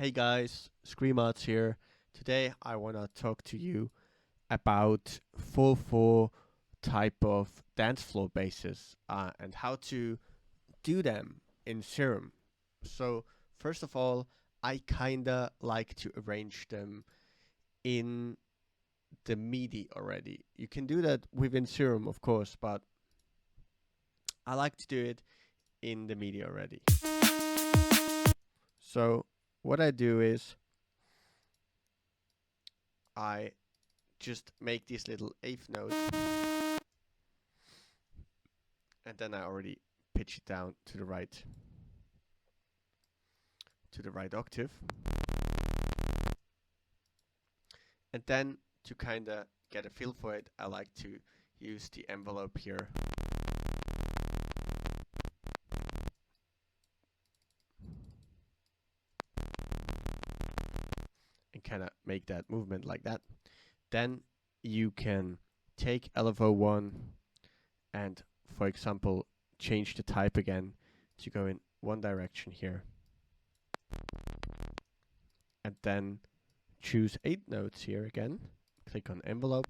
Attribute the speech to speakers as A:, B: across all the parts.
A: Hey guys, Screamarts here. Today I want to talk to you about 4/4 type of dance floor basses and how to do them in Serum. So first of all, I kinda like to arrange them in the MIDI already. You can do that within Serum, of course, but I like to do it in the MIDI already. So what I do is I just make these little eighth notes, and then I already pitch it down to the right octave. And then to kind of get a feel for it, I like to use the envelope here and kind of make that movement like that. Then you can take LFO1 and, for example, change the type again to go in one direction here. And then choose 8 notes here again. Click on envelope.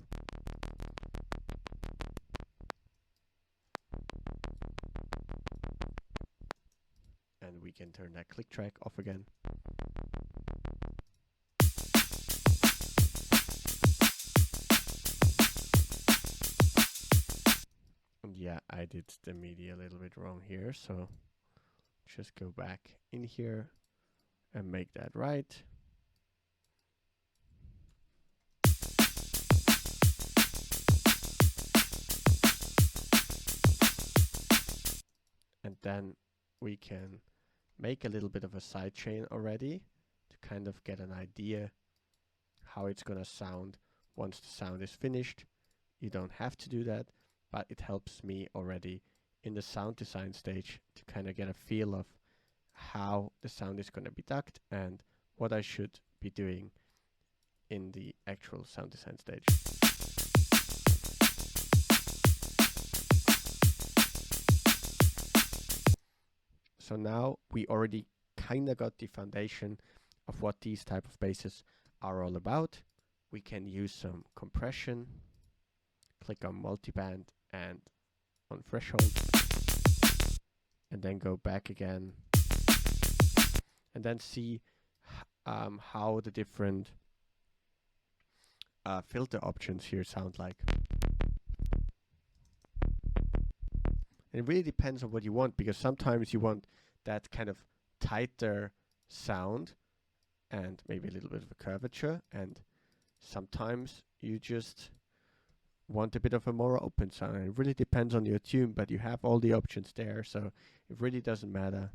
A: And we can turn that click track off again. And yeah, I did the MIDI a little bit wrong here, so just go back in here and make that right. And then we can make a little bit of a side chain already to kind of get an idea how it's gonna sound once the sound is finished. You don't have to do that, but it helps me already in the sound design stage to kind of get a feel of how the sound is gonna be ducked and what I should be doing in the actual sound design stage. So now we already kind of got the foundation of what these type of basses are all about. We can use some compression, click on multiband and on threshold, and then go back again, and then see how the different filter options here sound like. And it really depends on what you want, because sometimes you want that kind of tighter sound and maybe a little bit of a curvature, and sometimes you just want a bit of a more open sound. And it really depends on your tune, but you have all the options there, so it really doesn't matter.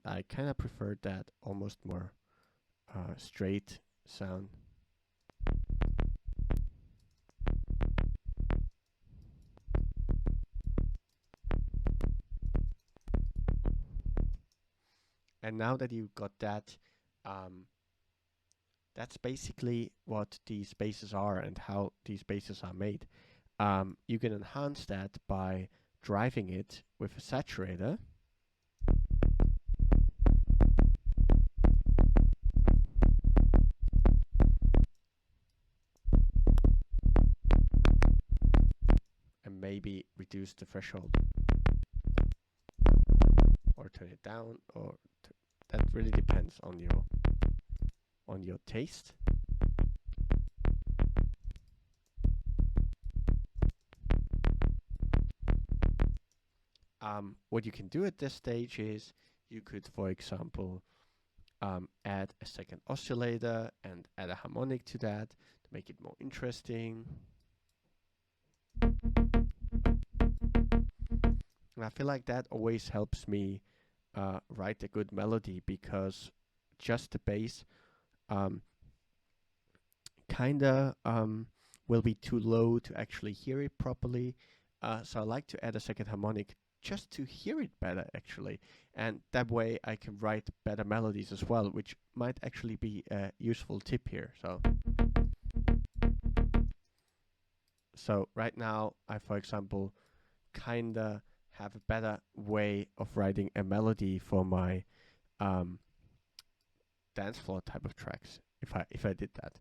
A: I kind of prefer that almost more straight sound. And now that you've got that, that's basically what these basses are and how these basses are made. You can enhance that by driving it with a saturator. And maybe reduce the threshold. Or turn it down, or that really depends on your taste. What you can do at this stage is you could, for example, add a second oscillator and add a harmonic to that to make it more interesting. And I feel like that always helps me write a good melody, because just the bass kinda will be too low to actually hear it properly. So I like to add a second harmonic just to hear it better, actually. And that way I can write better melodies as well, which might actually be a useful tip here. So right now I, for example, kinda have a better way of writing a melody for my dance floor type of tracks if I did that.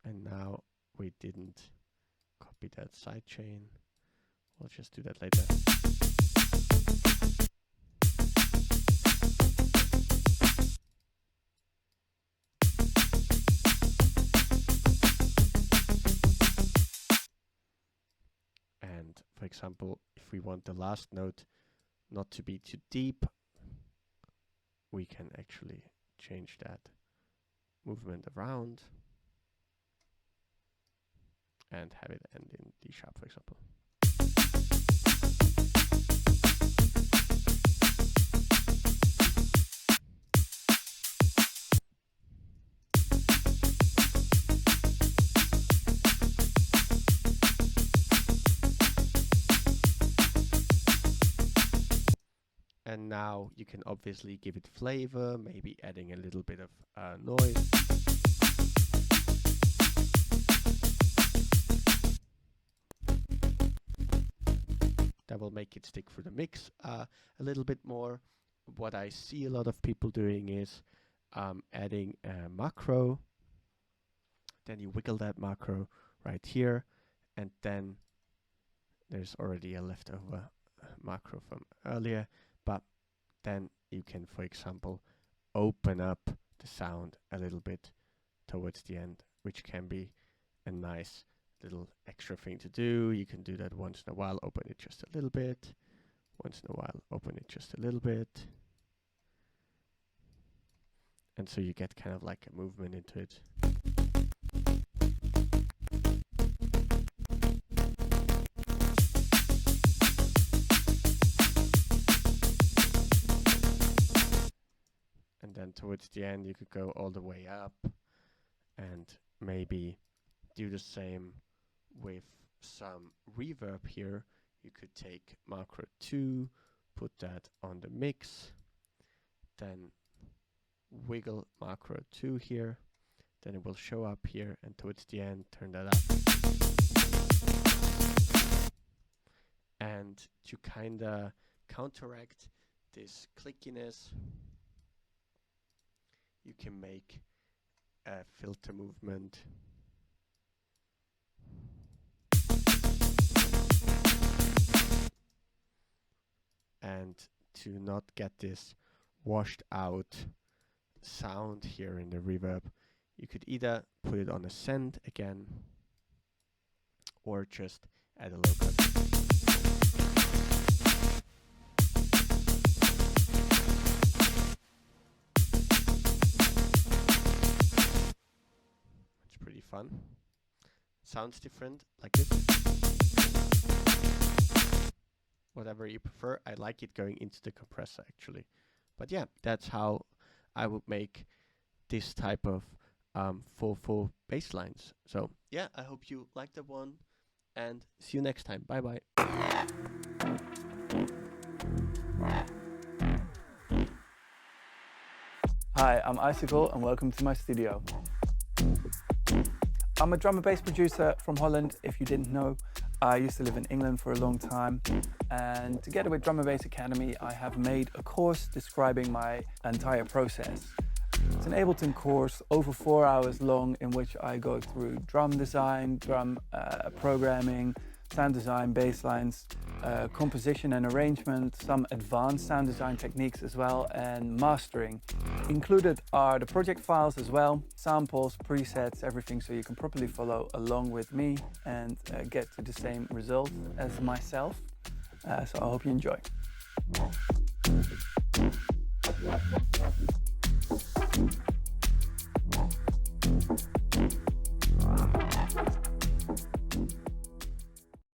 A: And now we didn't copy that sidechain. We'll just do that later. And for example, if we want the last note not to be too deep, we can actually change that movement around and have it end in D sharp, for example. And now you can obviously give it flavor, maybe adding a little bit of noise. That will make it stick through the mix a little bit more. What I see a lot of people doing is adding a macro. Then you wiggle that macro right here, and then there's already a leftover macro from earlier. But then you can, for example, open up the sound a little bit towards the end, which can be a nice little extra thing to do. You can do that once in a while, open it just a little bit. Once in a while, open it just a little bit. And so you get kind of like a movement into it. And then towards the end, you could go all the way up and maybe do the same with some reverb here. You could take macro 2, put that on the mix, then wiggle macro 2 here, then it will show up here, and towards the end, turn that up. And to kind of counteract this clickiness, you can make a filter movement. And to not get this washed out sound here in the reverb, you could either put it on a send again, or just add a low cut. It's pretty fun. Sounds different, like this. Whatever you prefer. I like it going into the compressor actually. But yeah, that's how I would make this type of full bass lines. So yeah, I hope you liked that one, and see you next time. Bye bye.
B: Hi, I'm Icicle and welcome to my studio. I'm a drum and bass producer from Holland, if you didn't know. I used to live in England for a long time, and together with Drum and Bass Academy I have made a course describing my entire process. It's an Ableton course over 4 hours long, in which I go through drum design, drum programming, sound design, bass lines, composition and arrangement, some advanced sound design techniques as well, and mastering. Included are the project files as well, samples, presets, everything, so you can properly follow along with me and get to the same result as myself. So I hope you enjoy.